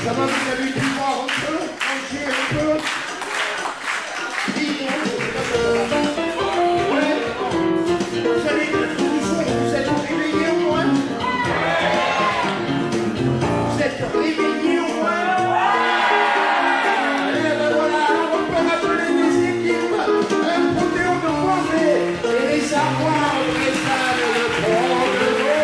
Ça va, vous avez du voir un peu, manger un peu. Ouais. Vous allez vous êtes réveillés au moins. Vous êtes réveillés au moins. Et ben voilà, on peut appeler les équipes, un protéon de manger et les avoirs de salles de prendre de l'eau.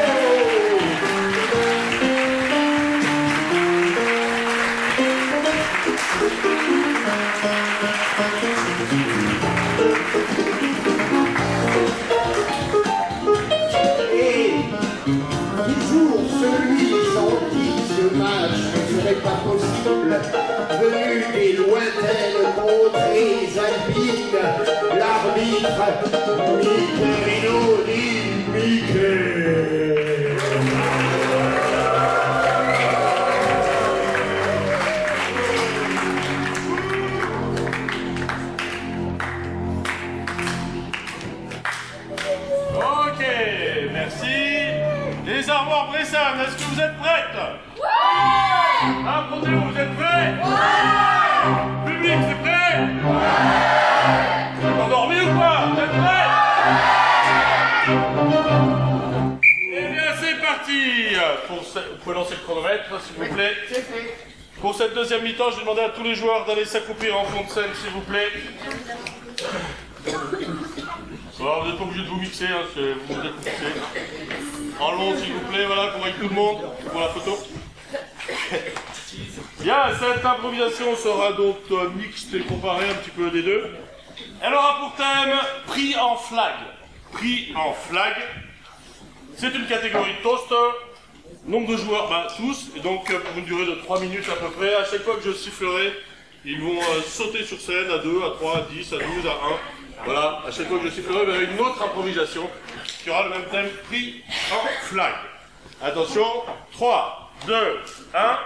Et toujours celui sans qui ce match ne serait pas possible, venu des lointaines contrées alpines, l'arbitre Michelino di Michel. Ok, merci. Les armoires Bressan, est-ce que vous êtes prêtes? Ouais! Ah, Protéo, vous êtes prêts? Ouais! Public, c'est prêt? Ouais! Vous êtes endormis ou quoi? Vous êtes prêts? Eh bien, c'est parti. Vous pouvez lancer le chronomètre, s'il vous plaît. C'est fait. Pour cette deuxième mi-temps, je vais demander à tous les joueurs d'aller s'accroupir en fond de scène, s'il vous plaît. Alors, vous n'êtes pas obligé de vous mixer, hein, vous vous accroupissez. En long, s'il vous plaît, voilà, qu'on voit tout le monde pour la photo. Bien, cette improvisation sera donc mixte et comparée un petit peu des deux. Elle aura pour thème prix en flag. Prix en flag. C'est une catégorie de toast. Nombre de joueurs, bah, tous, et donc pour une durée de 3 minutes à peu près. À chaque fois que je sifflerai, ils vont sauter sur scène à 2, à 3, à 10, à 12, à 1. Voilà, à chaque fois que je sifflerai, il y aura une autre improvisation qui aura le même thème, prix en flag. Attention, 3, 2, 1.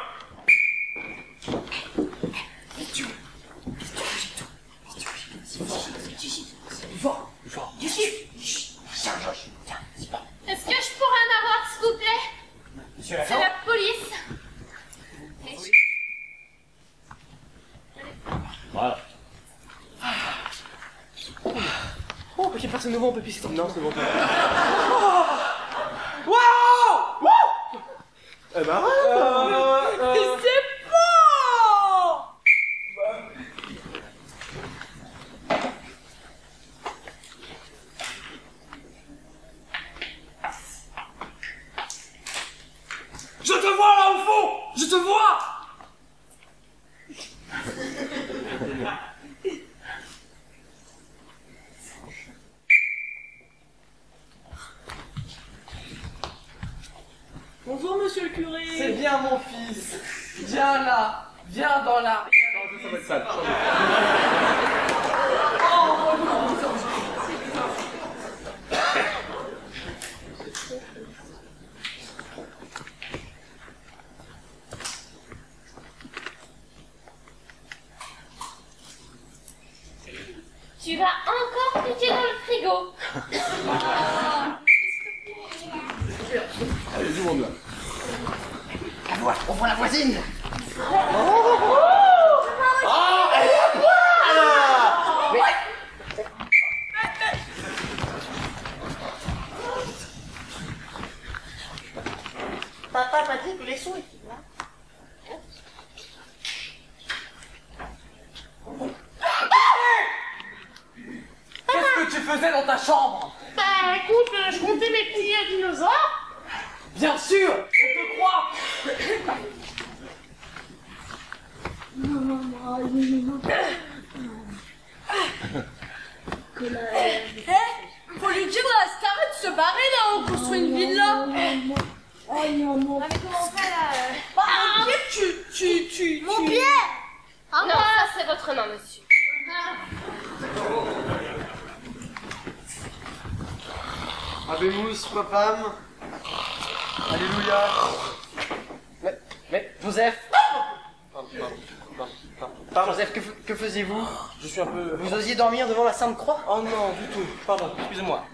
Est-ce que je pourrais en avoir, s'il vous plaît? C'est la police. Voilà. Oh, j'ai personne nouveau, on peut pisser. Non, c'est bon. Waouh! Eh ben, C'est bon! je te vois là au fond! Je te vois! Bonjour, monsieur le curé. C'est bien mon fils. Viens là. Viens dans l'arrière. Ça va être sale. Tu vas encore piquer dans le frigo. Allez, du monde là. On voit la voisine. Ah, elle est à poil! Papa m'a dit que les sons étaient là. Qu'est-ce que tu faisais dans ta chambre? Bah écoute, je comptais mes petits dinosaures. Bien sûr, on te croit. Faut lui dire à Scarlett de se barrer là, on construit une villa. Ah, mais comment on fait là Bah, mon pied, tu... Mon pied Non, ça c'est votre main, monsieur. Abemus, papam. Alléluia. Mais, Joseph. Pardon, Joseph, que faisiez-vous? Je suis un peu... Vous osiez dormir devant la Sainte Croix? Oh non, du tout. Pardon, excusez-moi.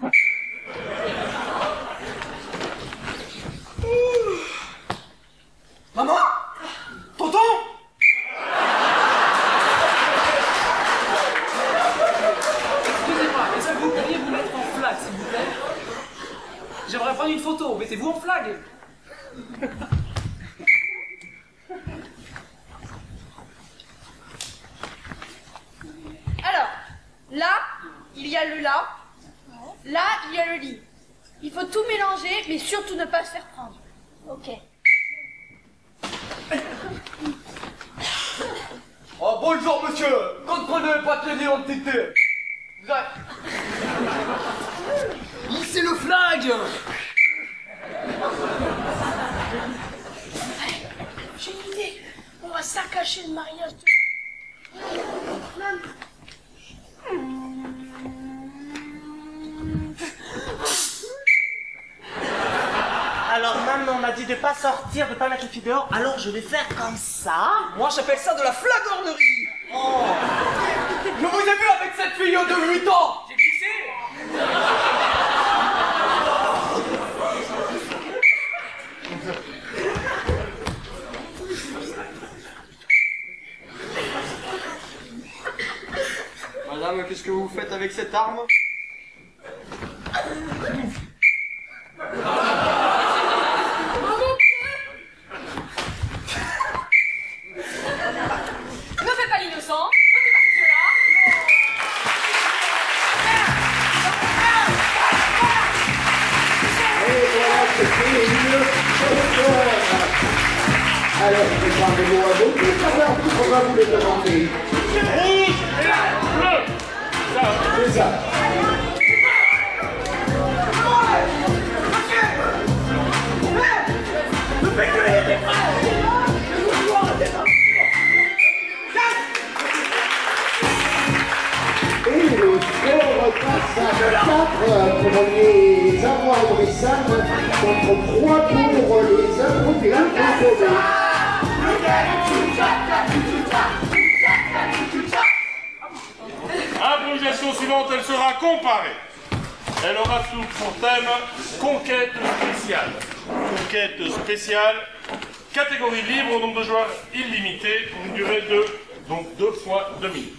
Maman! Tonton! mettez-vous en flag. Alors, là, il y a le là. Là, il y a le lit. Il faut tout mélanger, mais surtout ne pas se faire prendre. Ok. Oh, bonjour, monsieur. Comprenez pas que l'identité. Vous avez... Lissez le flag. J'ai une idée. On va saccager le mariage de... Alors maman m'a dit de pas sortir, de pas mettre les pieds dehors, alors je vais faire comme ça. Moi, j'appelle ça de la flagornerie. Oh. Je vous ai vu avec cette fille de 8 ans. J'ai glissé. Madame, qu'est-ce que vous faites avec cette arme? Ne fais pas l'innocent. Ne fais pas cela. Et voilà, c'était une bonne. Alors, préparez-vous à vous, tout savoir tout on va vous les demander. Rouge et bleu. Ça. C'est ça. Et le score passe à 4 pour les avoirs et Sam contre 3 pour les Européens composés. Improvisation suivante, elle sera comparée. Elle aura pour thème conquête spéciale. Conquête spéciale, catégorie libre, nombre de joueurs illimité, une durée de donc 2 fois 2 minutes.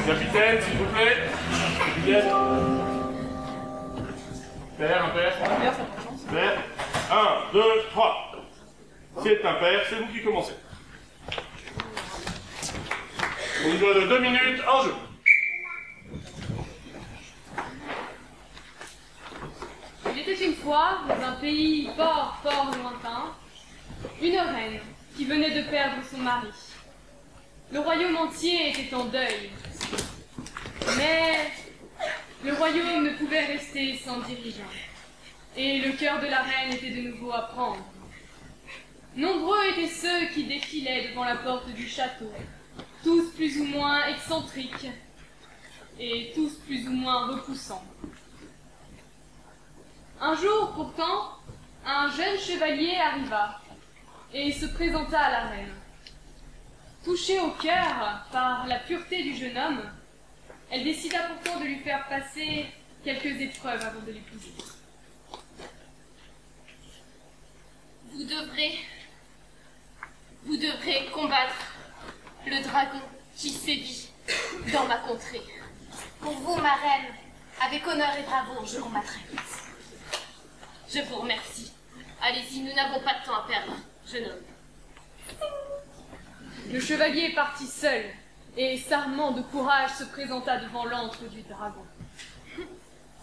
Capitaine, s'il vous plaît. Capitaine. Père, impair. Père. 1, 2, 3. C'est impair, c'est vous qui commencez. Une durée de 2 minutes, en jeu. Il était une fois, dans un pays fort, fort lointain, une reine qui venait de perdre son mari. Le royaume entier était en deuil. Mais le royaume ne pouvait rester sans dirigeant. Et le cœur de la reine était de nouveau à prendre. Nombreux étaient ceux qui défilaient devant la porte du château, tous plus ou moins excentriques et tous plus ou moins repoussants. Un jour, pourtant, un jeune chevalier arriva et se présenta à la reine. Touchée au cœur par la pureté du jeune homme, elle décida pourtant de lui faire passer quelques épreuves avant de l'épouser. Vous devrez combattre le dragon qui sévit dans ma contrée. Pour vous, ma reine, avec honneur et bravoure, je combattrai. Je vous remercie. Allez-y, nous n'avons pas de temps à perdre, jeune homme. Le chevalier partit seul, et s'armant de courage se présenta devant l'antre du dragon.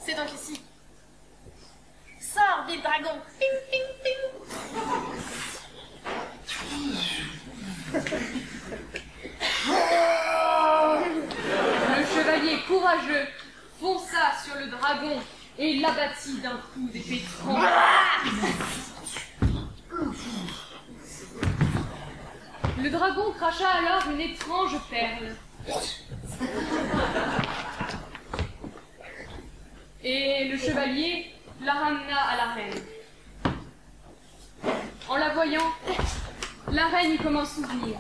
C'est donc ici. Sors, vil dragon. Ping, ping, ping. Le chevalier courageux fonça sur le dragon et l'abattit d'un coup d'épée tremblante. Le dragon cracha alors une étrange perle. et le chevalier la ramena à la reine. En la voyant, la reine y commence souvenir.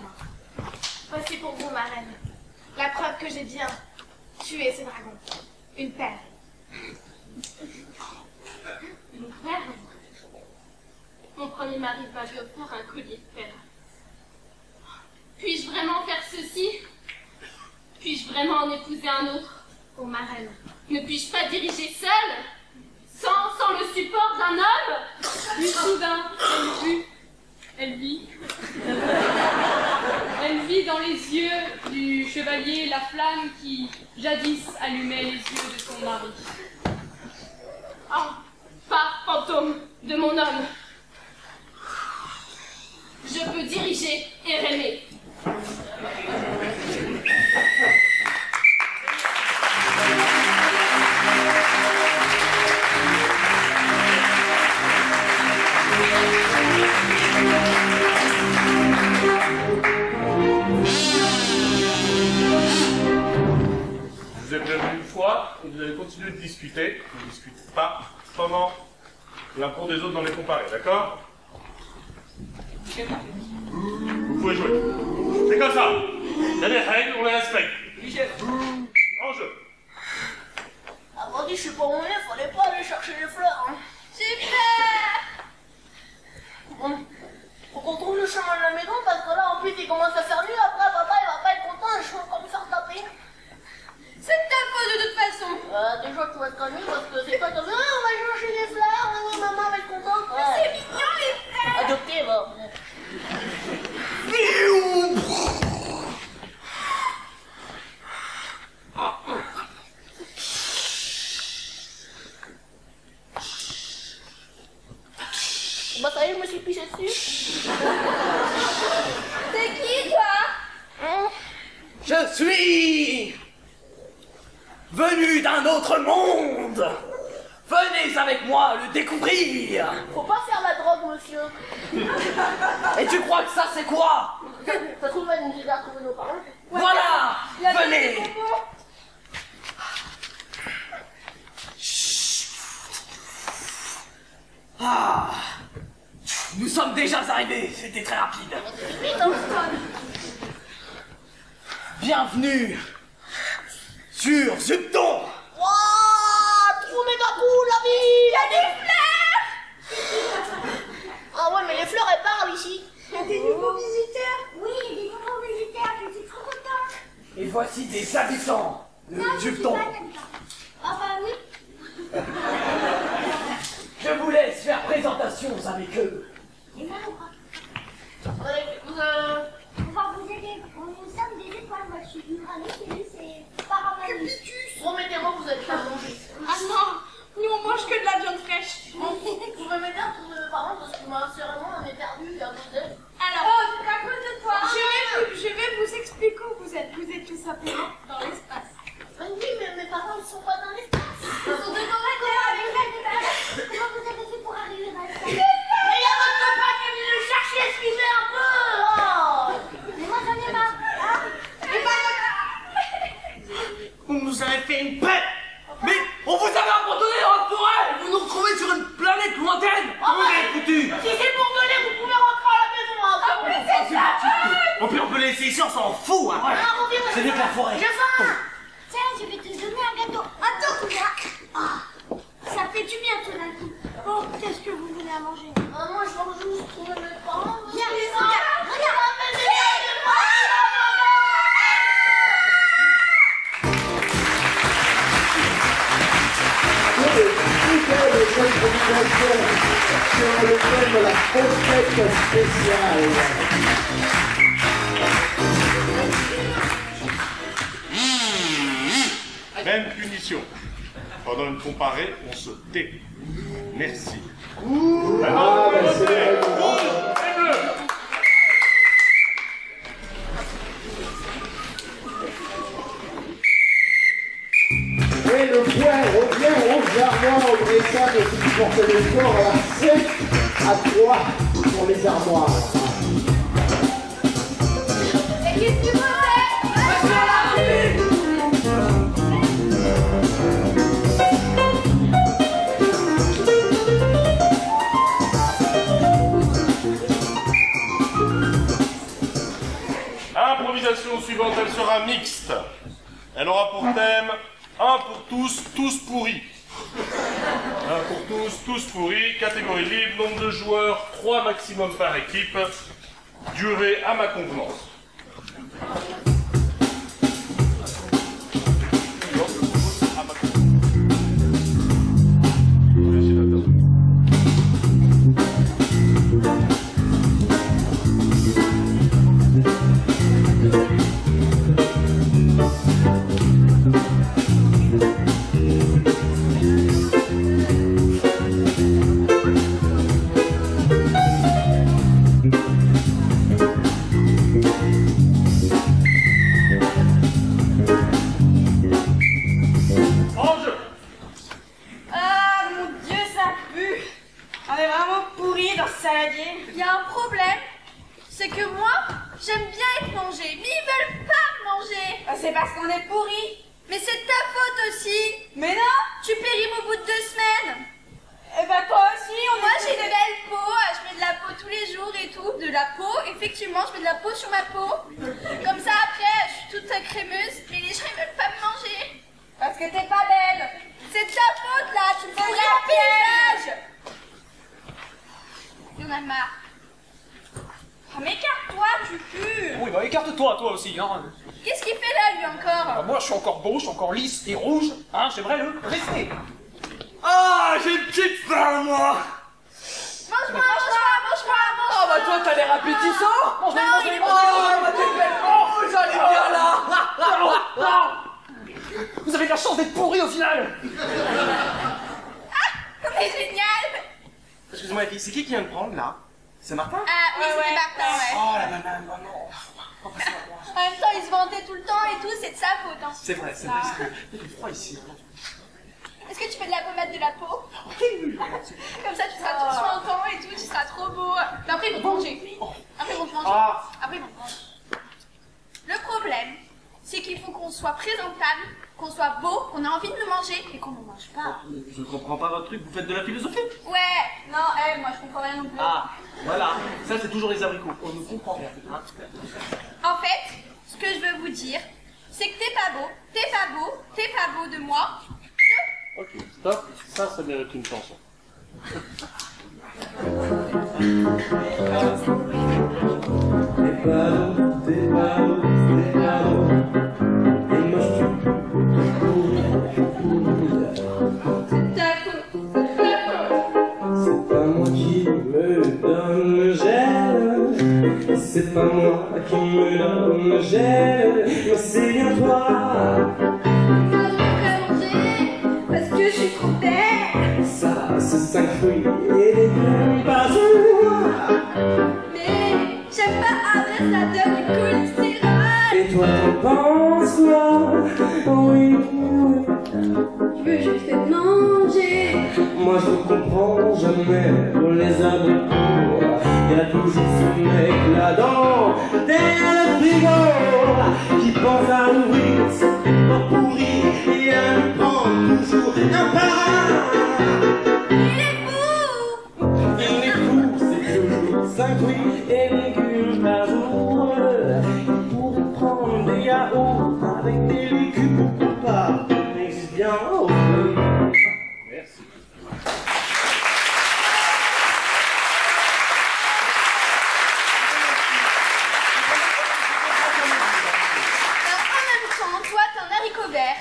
Voici pour vous, ma reine, la preuve que j'ai bien tué ce dragon. Une perle. Une perle? Mon premier mari m'avait offert un collier de perles. Puis-je vraiment faire ceci? Puis-je vraiment en épouser un autre? Oh, ma reine, ne puis-je pas diriger seule? Sans le support d'un homme? Puis soudain, elle vit dans les yeux du chevalier la flamme qui, jadis, allumait les yeux de son mari. Oh, pas fantôme de mon homme. Je peux diriger et rêver. Vous êtes prévenus une fois et vous allez continuer de discuter. Ne discutez pas pendant la cour des autres dans les comparés, d'accord? Vous pouvez jouer. C'est comme ça. Il y a des règles, on les respecte. En jeu. Avant dit, je suis pas au nez, fallait pas aller chercher les fleurs. Hein. Super! Bon, faut qu'on trouve le chemin de la maison parce que là, en plus, il commence à faire nuit. Après, papa, il va pas être content. Je vais encore me faire taper. C'est de ta faute de toute façon. Déjà, tu vas être calme parce que c'est pas comme ça. On va chercher les fleurs. Oui, maman va être contente. Ouais. C'est mignon, les frères. Adopté, va. Bah ça y est, je me suis piché dessus. C'est qui, toi? Je suis venu d'un autre monde. Venez avec moi le découvrir. Faut pas faire la drogue, monsieur. Et tu crois que ça c'est quoi? Ça se trouve, elle nous a retrouvé nos parents. Voilà, venez. Ah, nous sommes déjà arrivés, c'était très rapide. Bienvenue sur Zupton. Wouah, trop méga cool la vie. Il y a des fleurs. Ah ouais, mais les fleurs elles parlent ici. Il y a des nouveaux visiteurs. Oui, il y a des nouveaux visiteurs, je suis trop contente. Et voici des habitants de Zupton. Ah bah oui. Je vous laisse faire présentation avec eux. Et moi, on va vous aider. Nous sommes des étoiles. Moi, je suis Uranus et lui, c'est Paramanus. Promettez-moi que vous allez faire manger. Ah non, nous, on mange que de la viande fraîche. Vous m'aimez bien trouver mes parents parce que moi, sérieusement, on est perdu à cause d'elle. Alors, c'est à cause de toi. Je vais vous expliquer où vous êtes. Vous êtes tout simplement dans l'espace. Oui, mais mes parents ne sont pas dans l'espace. Ils sont dedans la terre. Comment vous avez fait pour arriver dans l'espace? Mais il y a votre copain qui est venu le chercher, suivez un peu. Oh. Mais moi, j'en ai marre. Hein? Et Vous nous avez fait une paix. Mais on vous avait abandonné dans la forêt. Vous nous retrouvez sur une planète lointaine. Oh, Vous avez foutu. Si c'est pour voler, vous pouvez rentrer à la maison. Hein. On peut laisser ici, on s'en fout. Hein. C'est mieux que la forêt. J'ai faim. tiens, je vais te donner un gâteau. Attends, là. Ah, ça fait du bien tout d'un coup. Bon, qu'est-ce que vous voulez à manger? Moi, je veux juste trouver mes parents. Viens, regarde. Nouvelle communication sur le thème de la fête spéciale. Même punition. Pendant une comparée, on se tait. Merci. Et le point revient aux armoires. Oubliez ça, mais si tu portais le score à la 7 à 3 pour les armoires. Et qu'est-ce que tu veux faire? suivante, elle sera mixte. Elle aura pour thème un pour tous, tous pourris. Un pour tous, tous pourris. Catégorie libre, nombre de joueurs, 3 maximum par équipe. Durée à ma convenance. Qu'est-ce qu'il fait là, lui, encore? Moi, je suis encore beau, je suis encore lisse et rouge. Hein, j'aimerais le rester. Ah, j'ai une petite faim, moi. Mange-moi. Ah, bah toi, t'as l'air appétissant. Mange-moi. Oh, bah t'es belle. Oh, j'allais bien là. Vous avez de la chance d'être pourri au final. Ah, c'est génial. Excuse-moi, c'est qui vient de prendre, là? C'est Martin? Ah, oui, c'est Martin, ouais. Oh, la maman, non. En même temps, il se vantait tout le temps et tout, c'est de sa faute. Hein. C'est vrai. Il fait froid ici. Est-ce que tu fais de la pommade de la peau? Comme ça, tu seras tout sointant et tout, tu seras trop beau. Mais après, ils vont te manger. Après, ils vont te manger. Le problème, c'est qu'il faut qu'on soit présentable, qu'on soit beau, qu'on ait envie de nous manger et qu'on ne mange pas. Je comprends pas votre truc, vous faites de la philosophie? Ouais, non, moi je comprends rien non plus. Ah, voilà, ça c'est toujours les abricots, on ne comprend rien. Hein. En fait, ce que je veux vous dire, c'est que t'es pas beau de moi. Ok, stop, ça mérite une chanson. T'es pas beau. C'est pas moi qui me donne gel, mais c'est bien toi. Moi je me ferais manger parce que je suis trop belle. Ça, c'est 5 fruits et des légumes par jour. Mais j'aime pas après ça donne du cholestérol. Et toi t'en penses quoi? Oui. Je veux juste être mangée. Moi je comprends jamais les abricots. Y'a toujours ce mec là-dedans, derrière le frigo, qui pense à nourrir ce corps pourri et à nous prendre toujours un par un. Il est fou, c'est toujours 5 fruits et légumes par jour. Il pourrait prendre des yaourts avec des légumes, pourquoi pas? Il existe bien au fruit. Merci.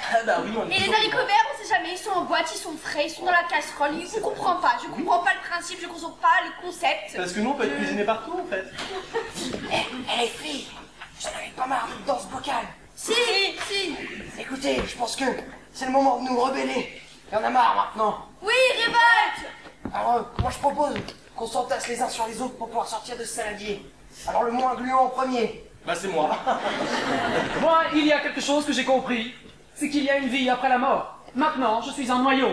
Ah bah oui, et les haricots verts, on sait jamais, ils sont en boîte, ils sont frais, ils sont dans la casserole, je comprends pas le principe, je comprends pas le concept. Parce que nous on peut être cuisiné partout en fait. Les filles, j'en avais pas marre dans ce bocal. Si. Écoutez, je pense que c'est le moment de nous rebeller. Il y en a marre maintenant. Oui, révolte. Alors, moi je propose qu'on s'entasse les uns sur les autres pour pouvoir sortir de ce saladier. Alors le moins gluant en premier. Bah c'est moi. Moi, il y a quelque chose que j'ai compris. C'est qu'il y a une vie après la mort. Maintenant, je suis un noyau.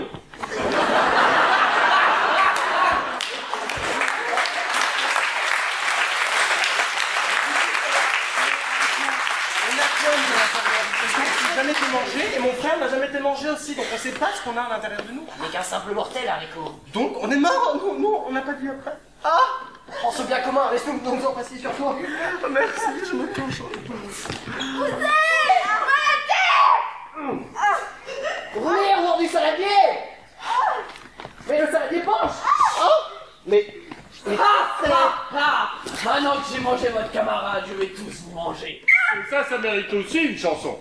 J'ai jamais été mangé et mon frère n'a jamais été mangé aussi, donc on sait pas ce qu'on a à l'intérieur de nous. Mais qu'un simple mortel, haricot. Donc on est mort? Non, on n'a pas dit après. Ah, En ce bien commun, laisse-nous nous en passer sur toi. Merci, je me penche. Arrêtez! Roulez aujourd'hui saladier. Mais le saladier penche. Mais Maintenant que j'ai mangé votre camarade, je vais tous vous manger. Et ça mérite aussi une chanson.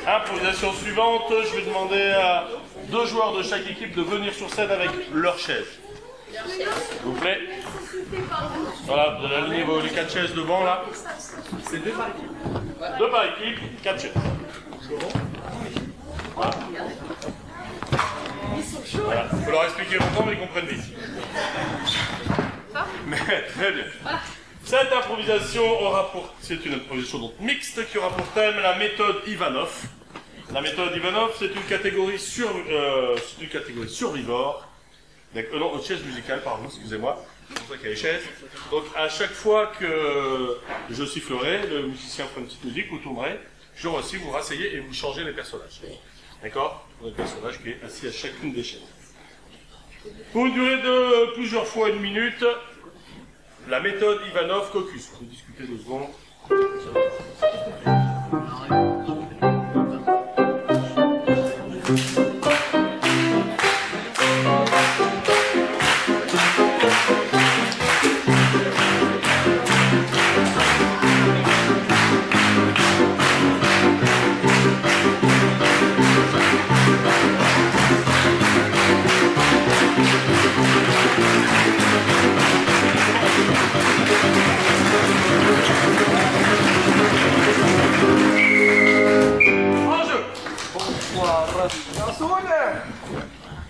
Improvisation suivante, je vais demander à 2 joueurs de chaque équipe de venir sur scène avec leur chaise. S'il vous plaît. Voilà, vous allez aligner les 4 chaises devant là. C'est 2 par équipe. 2 par équipe, 4 chaises. Voilà. Voilà. Il faut leur expliquer longtemps mais ils comprennent vite. Mais très bien. Cette improvisation aura pour... C'est une improvisation donc mixte qui aura pour thème la méthode Ivanov. La méthode Ivanov, c'est une catégorie survivor. Non, chaise musicale, pardon, excusez-moi. C'est pour ça qu'il y a les chaises. Donc à chaque fois que je sifflerai, le musicien fera une petite musique, vous tournerez. Je aussi, vous rasseyez et vous changez les personnages. D'accord? Le personnage qui est assis à chacune des chaises. Pour une durée de plusieurs fois 1 minute, la méthode Ivanov Caucus. Vous discutez 2 secondes.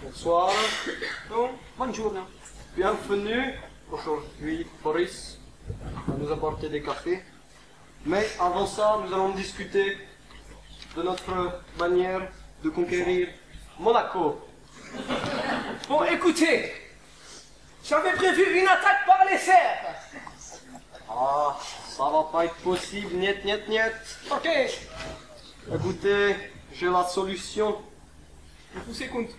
Bonsoir. Bonjour. Bienvenue. Aujourd'hui, Boris va nous apporter des cafés. Mais avant ça, nous allons discuter de notre manière de conquérir Monaco. Bon, écoutez, j'avais prévu une attaque par les cerfs. Ah, ça va pas être possible, niet. Ok, Écoutez, j'ai la solution. je vous écoute.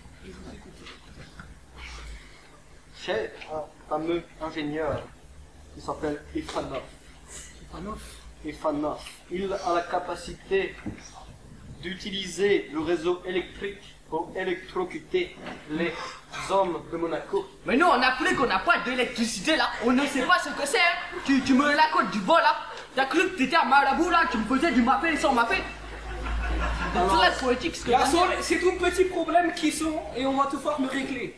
J'ai un fameux ingénieur qui s'appelle Ivanov. Ivanov. Il a la capacité d'utiliser le réseau électrique pour électrocuter les hommes de Monaco. Mais nous, on a cru qu'on n'a pas d'électricité là. On ne sait pas ce que c'est. Hein. Tu me la côte du vol là. T'as cru que t'étais à Marabout là, tu me faisais du mappé sans mappé. C'est très poétique ce que Garçon, c'est tout petit problème qui sont et on va te faire le régler.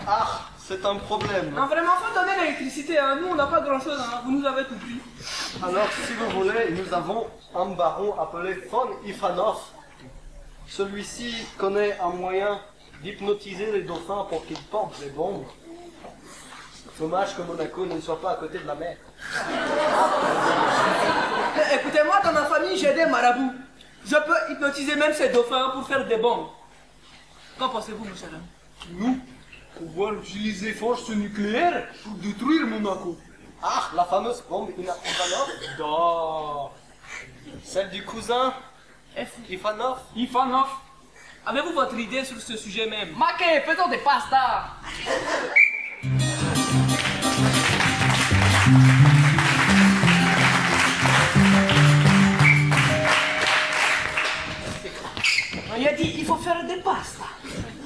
Ah, c'est un problème. Non, vraiment, faut donner l'électricité. Hein. Nous, on n'a pas grand chose. Hein. Vous nous avez tout pris. Alors, si vous voulez, nous avons un baron appelé von Ivanov. Celui-ci connaît un moyen d'hypnotiser les dauphins pour qu'ils portent des bombes. Dommage que Monaco ne soit pas à côté de la mer. Écoutez-moi, dans ma famille, j'ai des marabouts. Je peux hypnotiser même ces dauphins pour faire des bombes. Qu'en pensez-vous, mon cher ami? Nous, pouvoir utiliser force nucléaire pour détruire Monaco. Ah, la fameuse bombe Ivanov. Celle du cousin Ivanov. Ivanov. Avez-vous votre idée sur ce sujet même? Maquet, faisons des pastas. Il a dit il faut faire des pastas.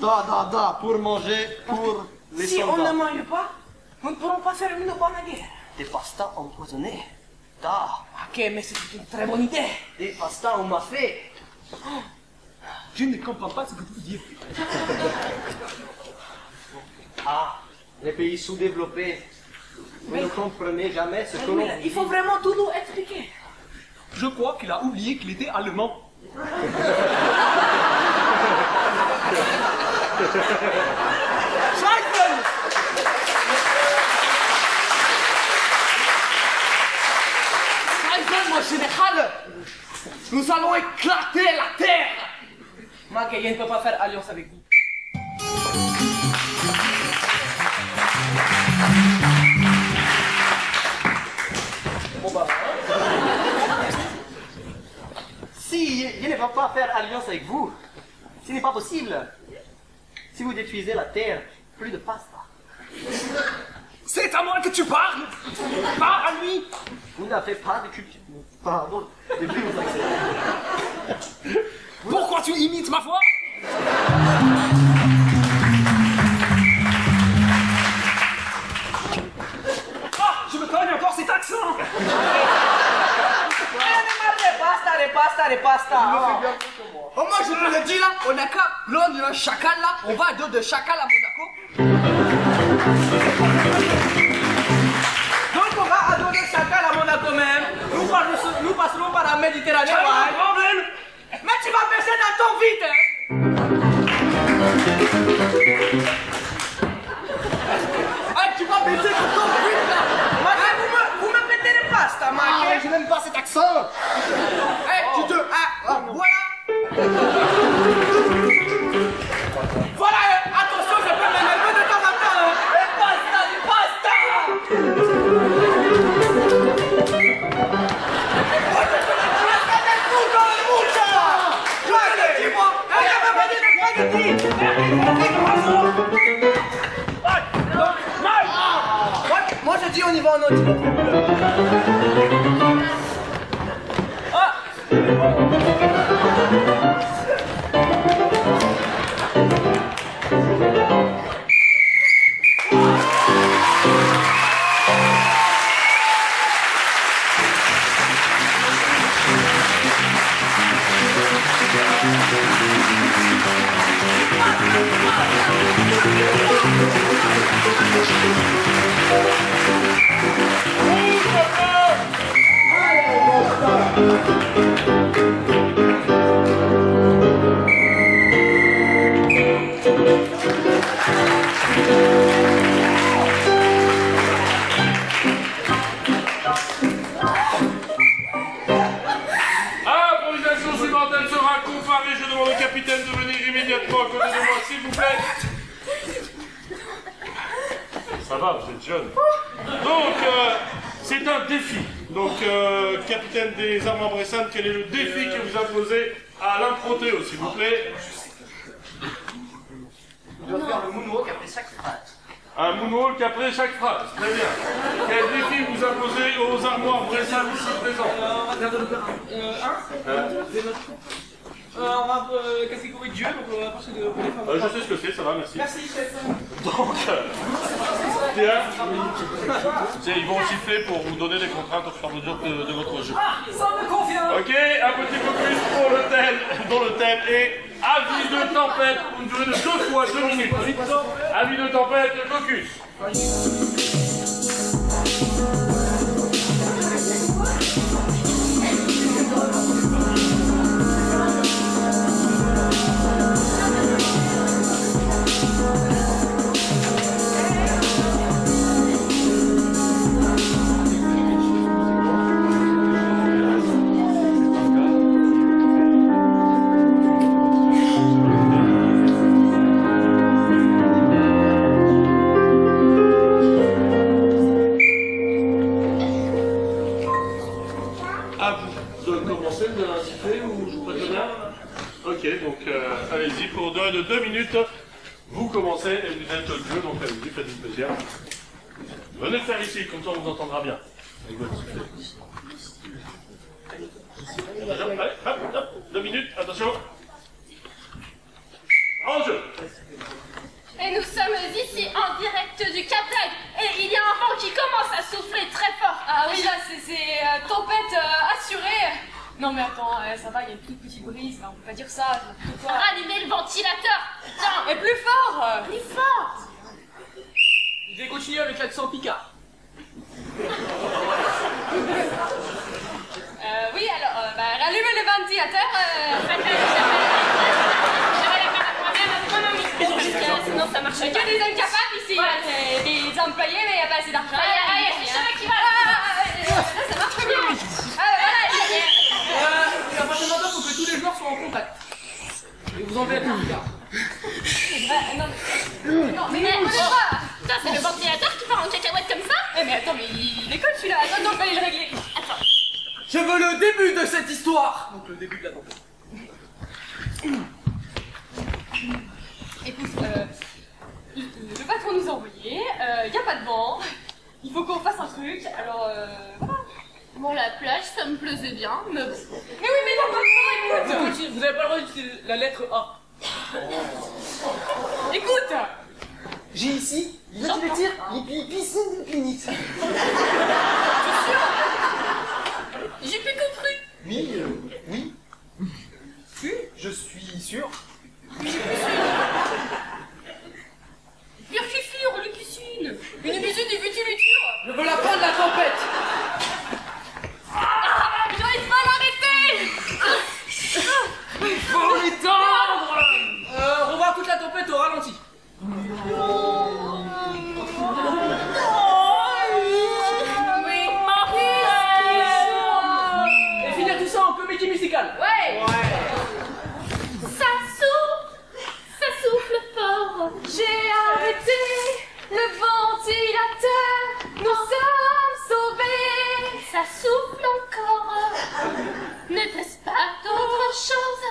Da, pour manger, pour les si soldats. on ne mange pas, nous ne pourrons pas faire une bonne guerre. Des pastas empoisonnés. Da. Ok, mais c'est une très bonne idée. Des pastas au mafé. Je ne comprends pas ce que tu dis. Ah, les pays sous-développés. Vous ne comprenez jamais ce que l'on... Il faut vraiment tout nous expliquer. Je crois qu'il a oublié qu'il était allemand. Scheiße! Scheiße, mon général! Nous allons éclater la terre! Maquet, ne peut pas faire alliance avec vous. Bon bah... Si, je ne vais pas faire alliance avec vous. Ce n'est pas possible. Si vous détruisez la terre, plus de pasta. C'est à moi que tu parles! Pas à lui! Vous n'avez pas de culture. Pardon, de plus vous acceptez. Pourquoi tu imites ma voix? Ah, je me cogne encore cet accent! Les pasta. Au moins, je te le dis là, on n'a qu'à prendre un chacal là, on va à dos de chacal à Monaco. Donc, on va à dos de chacal à Monaco même. Nous passerons par la Méditerranée. Ouais. Mais tu vas baisser dans ton vide, hein? Ah, tu vas baisser dans ton vide, là! Vous me pétez les pastas, Maquet! Je n'aime pas cet accent! Tu te... voilà! Voilà, attention, je peux m'énerver de temps en temps, hein! Les pastas! Moi je dis on y va en autre. Improvisation suivante, elle sera comparée. Je demande au capitaine de venir immédiatement à côté de moi, s'il vous plaît. Ça va, vous êtes jeune. Donc, c'est un défi. Donc, capitaine des armes embrassantes, quel est le défi que vous imposez à l'improtéo, s'il vous plaît? Il doit faire le moonwalk après chaque phrase. Un moonwalk après chaque phrase, très bien. Quel défi vous imposez aux armoires Bressan ici présents? On va garder le on va catégorie de Dieu, donc on va passer de je sais ce que c'est, ça va, merci. Merci, chef. Donc, bien. Ils vont siffler pour vous donner des contraintes au fur et à mesure de votre jeu. Ah, ça me convient. Ok, un petit focus pour le thème, dont le thème est avis de tempête pour une durée de 2 fois 2 minutes. Avis de tempête, focus. Vous commencez et vous êtes le jeu, donc allez-y, faites-vous plaisir. Venez le faire ici, comme ça on vous entendra bien. Avec votre sifflet. Allez, hop, hop, 2 minutes, attention. En jeu. Et nous sommes ici en direct du Cap Flag. Et il y a un vent qui commence à souffler très fort. Ah oui, là, c'est tempête assurée. Non mais attends, ça va, il y a une toute petite brise, là, on peut pas dire ça, quoi. Rallumez le ventilateur. Tiens. Et plus fort. Plus fort. Je vais continuer avec l'accent picard. Oui, alors, rallumez le ventilateur. Sinon ça marche Il y a pas. des incapables ici, des employés, mais il n'y a pas assez d'argent. Allez, c'est ça qui va. Ça marche bien. La prochaine fois, il faut que tous les joueurs soient en contact. Et vous enlevez la picard. Non, mais Putain, c'est le ventilateur qui part en cacahuète comme ça. mais attends, mais il déconne celui-là. Attends, on va aller le régler. Attends. Je veux le début de cette histoire. Donc le début de la tempête. Écoute, le patron nous a envoyé, il n'y a pas de vent, il faut qu'on fasse un truc, alors voilà. Bon, la plage, ça me plaisait bien, mais bon. Mais oui, mais non, maintenant, écoute. Vous n'avez pas le droit d'utiliser la lettre A. Écoute. J'ai ici, il va te dire, les piscines de Pinite. J'ai plus compris. Oui, oui. Oui, je suis sûr. Purfifure, le piscine. Une piscine du futiliture. Je veux la fin de la tempête. J'arrive pas à l'arrêter. Il faut l'étendre. Revoir toute la tempête au ralenti. Et finir tout ça en comédie musicale. Ouais. Ça souffle fort. J'ai arrêté le ventilateur. Nous sommes sauvés. Ça souffle encore. N'était-ce pas d'autre chose?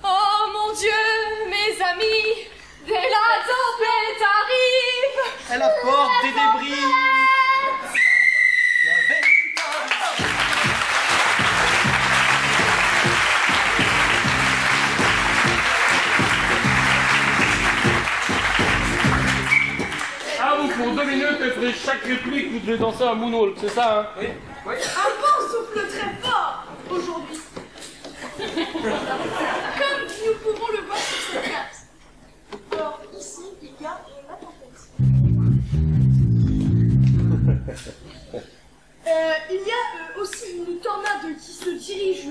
Oh mon Dieu, mes amis, dès la tempête arrive. Elle apporte des débris. La À vous, pour 2 minutes, après chaque réplique, vous devez danser un moonwalk, c'est ça, hein? Oui. Oui. Un vent souffle très fort aujourd'hui. Comme nous pouvons le voir sur cette carte. Alors ici, il y a la tempête. Il y a aussi une tornade qui se dirige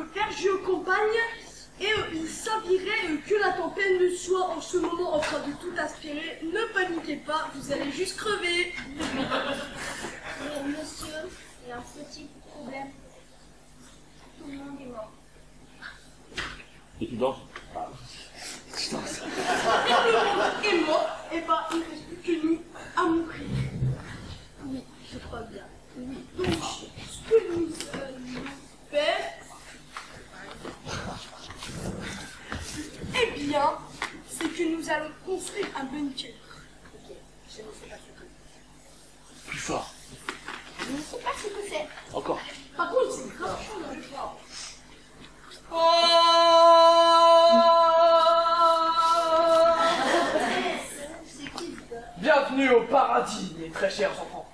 vers Géocampagne. Et il semblerait que la tempête ne soit en ce moment en train de tout aspirer. Ne paniquez pas, vous allez juste crever. Monsieur, il y a un petit problème. Tout le monde est mort. Et tu danses? Tout le monde est mort, et ben il ne reste plus que nous à mourir. Oui, je crois bien. Oui. Donc, ce que nous allons faire, eh bien, c'est que nous allons construire un bunker. Ok, je ne sais pas ce que c'est. Plus fort. Je ne sais pas ce que c'est. Encore. Par contre, c'est grave chaud dans le fort. Bienvenue au paradis, mes très chers enfants.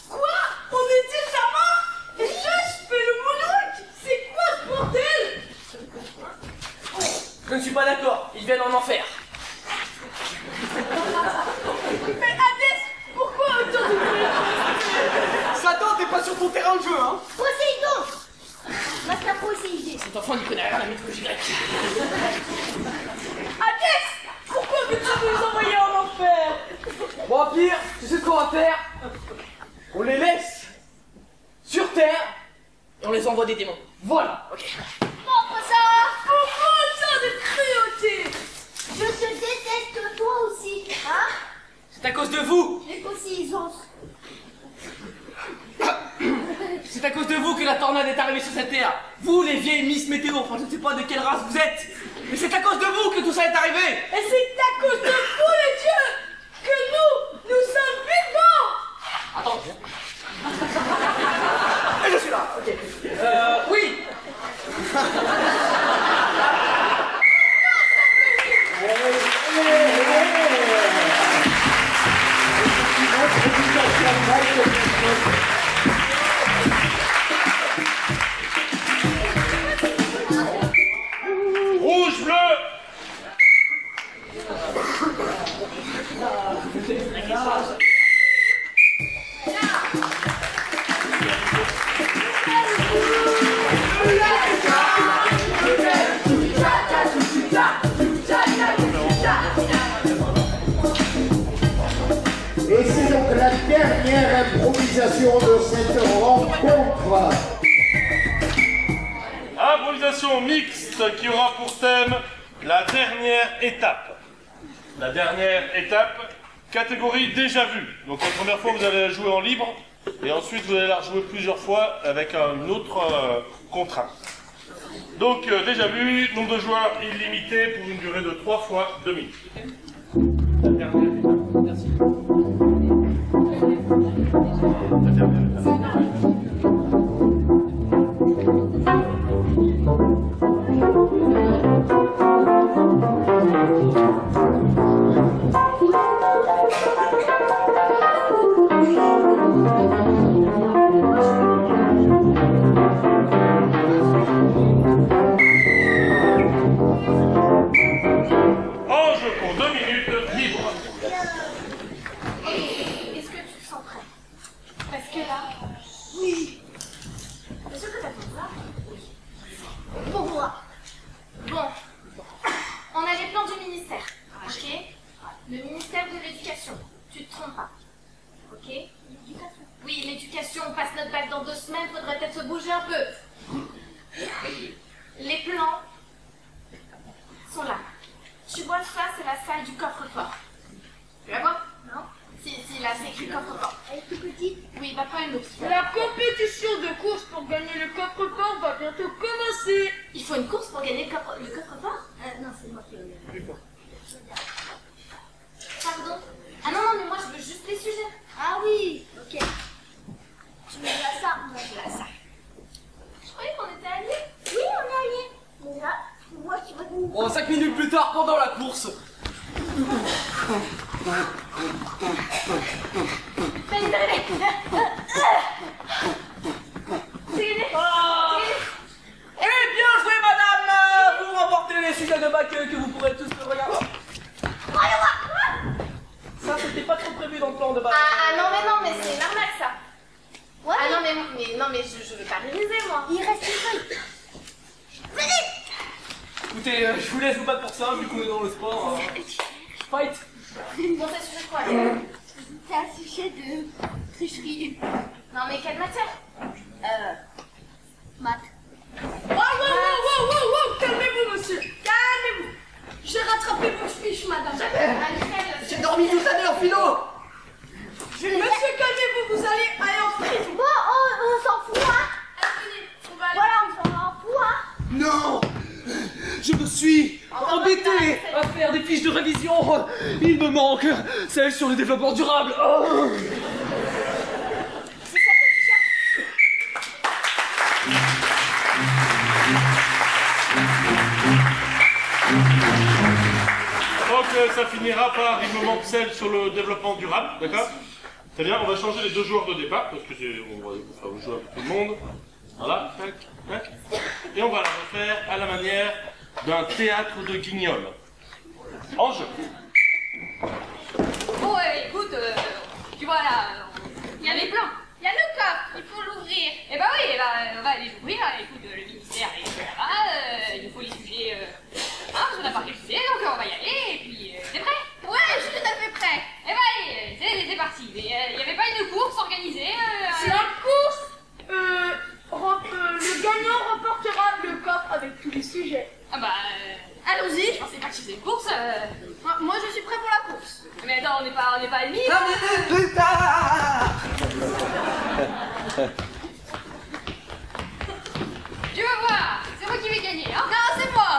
Quoi? On est déjà mort? Et je fais le moonwalk? C'est quoi ce bordel? Je ne suis pas d'accord, ils viennent en enfer. Mais Hadès, pourquoi autant de bruit? Satan, t'es pas sur ton terrain de jeu, hein? Poséidon! Basta Poséidon. Cet enfant n'y connaît rien à la mythologie grecque. Hadès, pourquoi veux-tu nous envoyer en enfer? Bon, pire, tu sais ce qu'on va faire? On les laisse sur Terre et on les envoie des démons. Voilà, ok. Montre ça! Pourquoi autant de cruauté? Je te déteste toi aussi, hein? C'est à cause de vous. Les Poséidons. C'est à cause de vous que la tornade est arrivée sur cette terre. Vous, les vieilles Miss Météo, enfin je ne sais pas de quelle race vous êtes. Mais c'est à cause de vous que tout ça est arrivé. Et c'est à cause de vous, les dieux, que nous sommes vivants. Attends. Et je suis là, ok. Oui. Rouge, bleu. Et c'est donc la dernière improvisation de cette rencontre. Improvisation mixte qui aura pour thème la dernière étape. La dernière étape, catégorie déjà vue. Donc la première fois vous allez la jouer en libre et ensuite vous allez la rejouer plusieurs fois avec une autre contrainte. Donc déjà vu, nombre de joueurs illimité pour une durée de 3 fois 2 minutes. La dernière étape. Merci. La dernière étape. Ange pour 2 minutes libre. Est-ce que tu te sens prêt? Parce que là, oui. Est-ce que t'as fait ça? Pour moi. Bon. On a les plans du ministère. Ok? Le ministère de l'Éducation. Tu te trompes pas. Ok? L'éducation. Oui, l'éducation. On passe notre bac dans 2 semaines. Faudrait peut-être se bouger un peu. Les plans sont là. Tu vois ça, c'est la salle du coffre-fort. Tu la vois? Non. Si, là, c'est écrit coffre-fort. Elle est tout petite? Oui, va prendre une autre. La compétition de course pour gagner le coffre-fort va bientôt commencer. Il faut une course pour gagner le coffre-fort? Non, c'est moi qui l'ai. Pardon? Ah non, non, mais moi, je veux juste les sujets. Ah oui, ok. Tu veux la ça? Moi, je veux la salle. Je croyais qu'on était alliés. Oui, on est alliés. Mais là, c'est moi qui vais vous... Bon, 5 minutes plus tard, pendant la course. Eh bien joué, madame. Vous remportez les sujets de bac que vous pourrez tous regarder. Ça, c'était pas trop prévu dans le plan de bac. Ah non, mais c'est normal, ça. Ouais, ah non, mais je veux pas réviser, moi. Il reste une feuille. Venez. Écoutez, je vous laisse vous battre pour ça, vu qu'on est dans le sport. Fight. Bon, c'est sujet quoi? C'est un sujet de tricherie. Non, mais quelle matière? Maths. Wow, calmez-vous, monsieur. Calmez-vous. J'ai rattrapé vos fiches, madame. J'ai dormi toute l'année en philo. Monsieur, calmez-vous, vous allez aller en prison. Bon, on s'en fout, hein. Allez, on va aller. Voilà, on s'en fout, hein. Non. Je me suis embêté à faire des fiches de révision. Il me manque celle sur le développement durable. Oh. C'est ça que tu cherches? Donc ça finira par il me manque celle sur le développement durable, d'accord? Très bien, on va changer les 2 joueurs de départ, parce que on va jouer avec tout le monde. Voilà, tac, tac. Et on va la refaire à la manière d'un théâtre de guignol. En jeu. Bon, écoute, tu vois là, il y a les plans. Il y a le coffre, il faut l'ouvrir. Eh ben oui, on va aller ouvrir. Écoute, le ministère est là-bas, il nous faut les sujets. Parce qu'on a pas révisé, donc on va y aller, et puis c'est prêt? Ouais, je suis tout à fait prêt. Eh ben allez, c'est parti. Mais il n'y avait pas une course organisée? C'est la course. Le gagnant remportera le coffre avec tous les sujets. Ah bah, allons-y. Je pensais pas que c'était une course. Moi, je suis prêt pour la course. Mais attends, on n'est pas ennemis. 5 minutes plus tard. Tu vas voir, c'est moi qui vais gagner, hein? Non, c'est moi.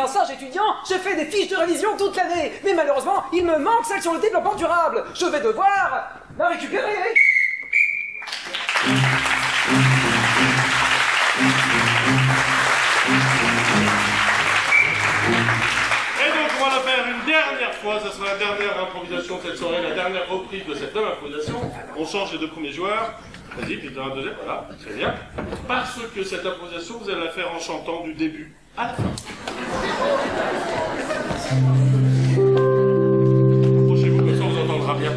un sage étudiant, j'ai fait des fiches de révision toute l'année. Mais malheureusement, il me manque celle sur le développement durable. Je vais devoir la récupérer. Et donc on va la faire une dernière fois, ça sera la dernière improvisation de cette soirée, la dernière reprise de cette même improvisation. On change les deux premiers joueurs. Vas-y, puis dans la deuxième, voilà, très bien. Parce que cette improvisation, vous allez la faire en chantant du début à la fin. Approchez-vous, comme ça on vous entendra bien.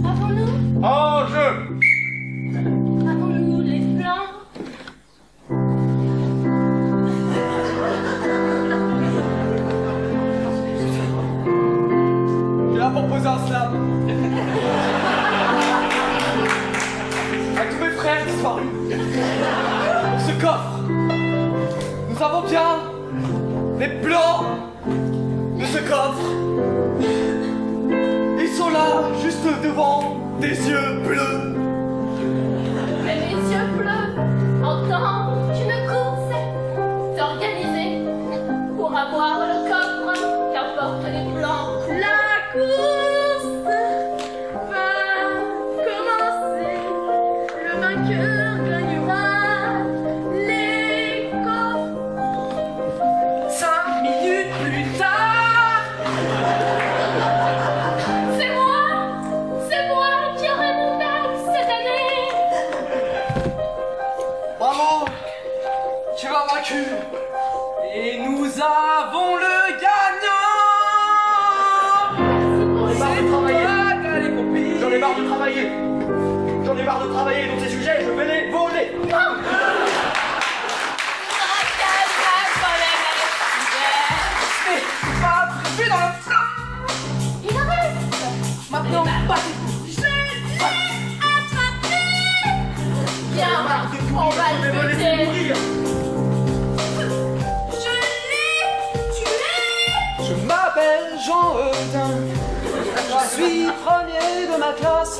Avons-nous En jeu! Avons-nous les plans? Il est là pour poser un slam. Avec tous mes frères disparus. Dans ce coffre, nous avons bien les plans de ce coffre. Ils sont là, juste devant des yeux bleus. Mais mes yeux bleus entendent une course d'organiser pour avoir le coffre qu'apportent les plans. La course va commencer. Le vainqueur gagnera les coffres. 5 minutes plus tard. C'est moi qui aurai mon bac cette année. Bravo, tu as vaincu. Et nous avons le gagnant. J'en ai marre de travailler. J'en ai marre de travailler dans ces sujets, je vais les voler. C'est pas prévu dans le plan. Il reste. Maintenant, battez-vous. Je l'ai attrapé. Viens, on va le buter. Je l'ai tué. Je m'appelle Jean Eudin. Je suis premier de ma classe.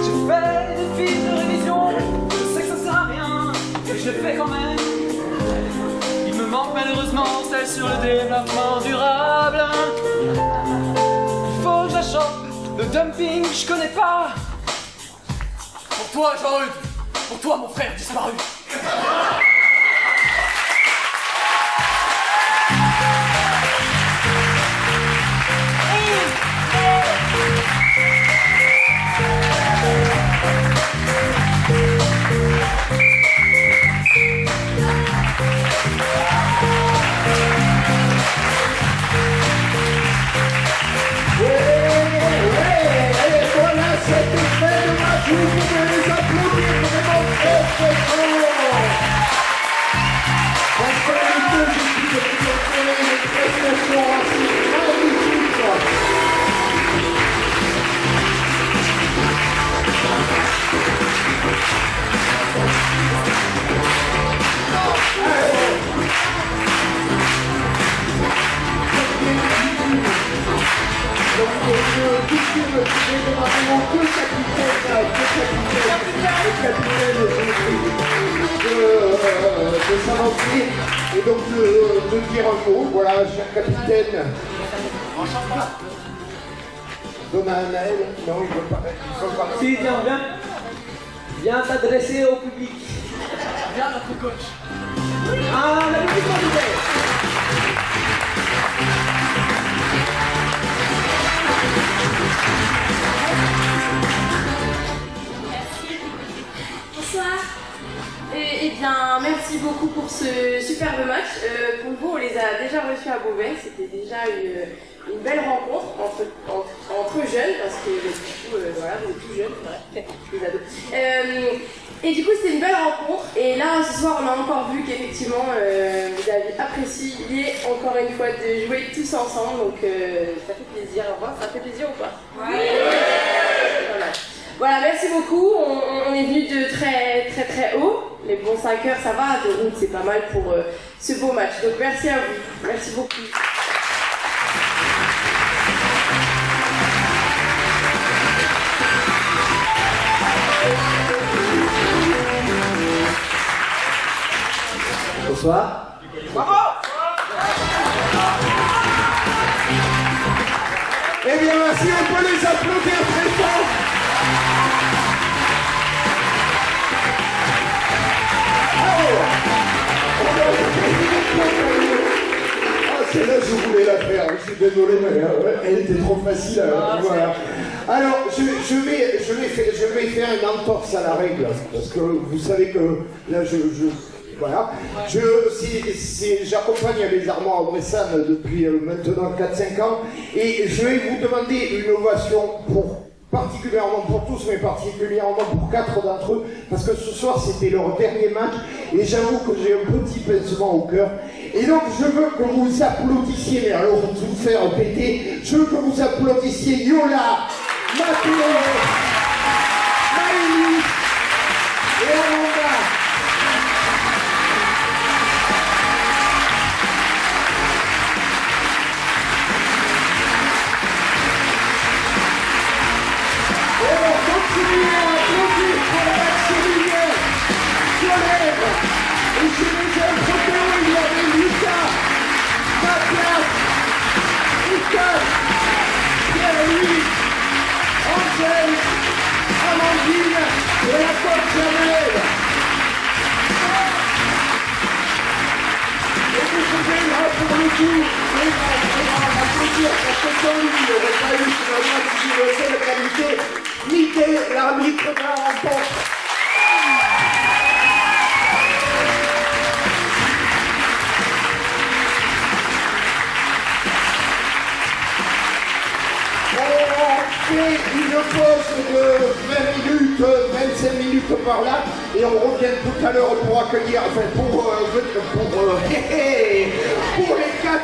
J'ai fait des fiches de révision. Je sais que ça sert à rien, mais je l'ai fait quand même. Il me manque malheureusement celle sur le développement durable. Il faut que je la chope. Le dumping, je connais pas. Pour toi, Jean Eudin. Pour toi, mon frère disparu. De s'aventurer et donc de dire un mot, voilà, cher capitaine. Donald, non, il ne veut pas. Si, viens t'adresser au public. Viens, notre coach. Ah, la musique militaire. Bonsoir. Eh bien, merci beaucoup pour ce superbe match. Pour vous, on les a déjà reçus à Beauvais. C'était déjà une belle rencontre entre jeunes, parce que du coup, voilà, vous êtes tout jeunes, ouais, les ados. Et du coup, c'était une belle rencontre. Et là, ce soir, on a encore vu qu'effectivement, vous avez apprécié encore une fois de jouer tous ensemble. Donc, ça fait plaisir. Au revoir, ça fait plaisir ou pas? Oui. Voilà, merci beaucoup. On est venu de très très très haut. Les bons 5 heures, ça va. De route, c'est pas mal pour ce beau match. Donc, merci à vous. Merci beaucoup. Bonsoir. Bravo. Eh bien, si on peut les applaudir très fort. Celle-là, je voulais la faire, je suis désolé, mais elle était trop facile. Voilà. Alors, je vais faire une entorse à la règle, parce que vous savez que là, voilà. J'accompagne les Armoires Bressane depuis maintenant 4-5 ans, et je vais vous demander une ovation particulièrement pour tous, mais particulièrement pour 4 d'entre eux, parce que ce soir c'était leur dernier match, et j'avoue que j'ai un petit pincement au cœur. Et donc je veux que vous applaudissiez, mais alors tout faire péter, je veux que vous applaudissiez Yola, Mathéo, Maëlys et Amanda. Pierre-Louis, Angèle, Amandine et la Côte Jamel. Et vous pouvez là pour le coup, vraiment applaudir parce que sans lui, il n'aurait pas eu finalement une seule qualité, Mickey, l'arbitre de la rencontre. Une pause de 20 minutes, 25 minutes par là, et on revient tout à l'heure pour accueillir, enfin pour les 4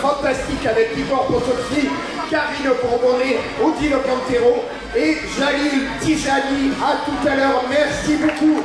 fantastiques avec Igor Potocki, Karine Bourbonnet, Odile Cantero et Jalil Tijani. À tout à l'heure, merci beaucoup.